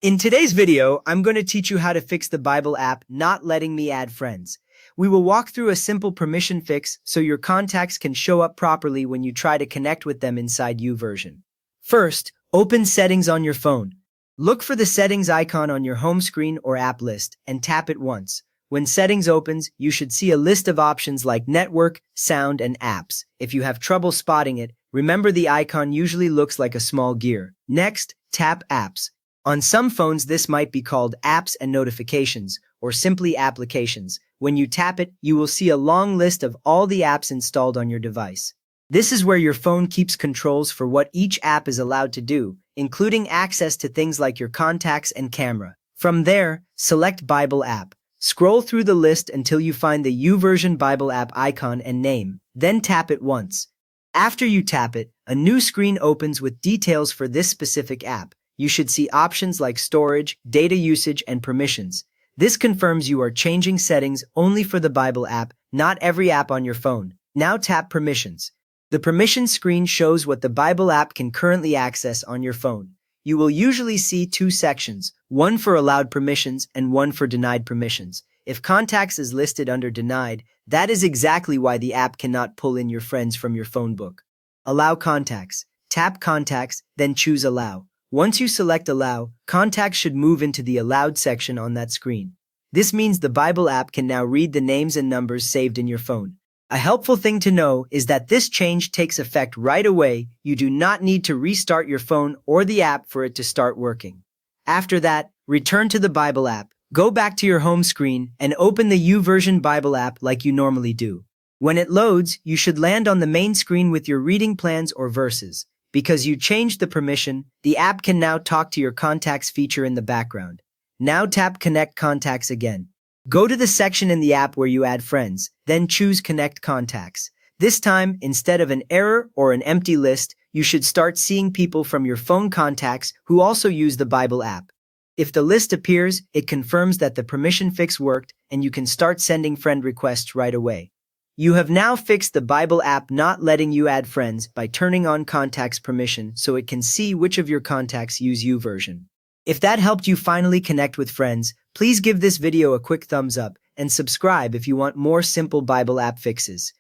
In today's video, I'm going to teach you how to fix the Bible app not letting me add friends. We will walk through a simple permission fix so your contacts can show up properly when you try to connect with them inside YouVersion. First, open Settings on your phone. Look for the Settings icon on your home screen or app list and tap it once. When Settings opens, you should see a list of options like Network, Sound, and Apps. If you have trouble spotting it, remember the icon usually looks like a small gear. Next, tap Apps. On some phones, this might be called Apps and Notifications, or simply Applications. When you tap it, you will see a long list of all the apps installed on your device. This is where your phone keeps controls for what each app is allowed to do, including access to things like your contacts and camera. From there, select Bible app. Scroll through the list until you find the YouVersion Bible app icon and name, then tap it once. After you tap it, a new screen opens with details for this specific app. You should see options like storage, data usage, and permissions. This confirms you are changing settings only for the Bible app, not every app on your phone. Now tap Permissions. The permissions screen shows what the Bible app can currently access on your phone. You will usually see two sections, one for allowed permissions and one for denied permissions. If Contacts is listed under Denied, that is exactly why the app cannot pull in your friends from your phone book. Allow Contacts. Tap Contacts, then choose Allow. Once you select Allow, contacts should move into the Allowed section on that screen. This means the Bible app can now read the names and numbers saved in your phone. A helpful thing to know is that this change takes effect right away. You do not need to restart your phone or the app for it to start working. After that, return to the Bible app, go back to your home screen, and open the YouVersion Bible app like you normally do. When it loads, you should land on the main screen with your reading plans or verses. Because you changed the permission, the app can now talk to your contacts feature in the background. Now tap Connect Contacts again. Go to the section in the app where you add friends, then choose Connect Contacts. This time, instead of an error or an empty list, you should start seeing people from your phone contacts who also use the Bible app. If the list appears, it confirms that the permission fix worked and you can start sending friend requests right away. You have now fixed the Bible app not letting you add friends by turning on Contacts permission so it can see which of your contacts use YouVersion. If that helped you finally connect with friends, please give this video a quick thumbs up and subscribe if you want more simple Bible app fixes.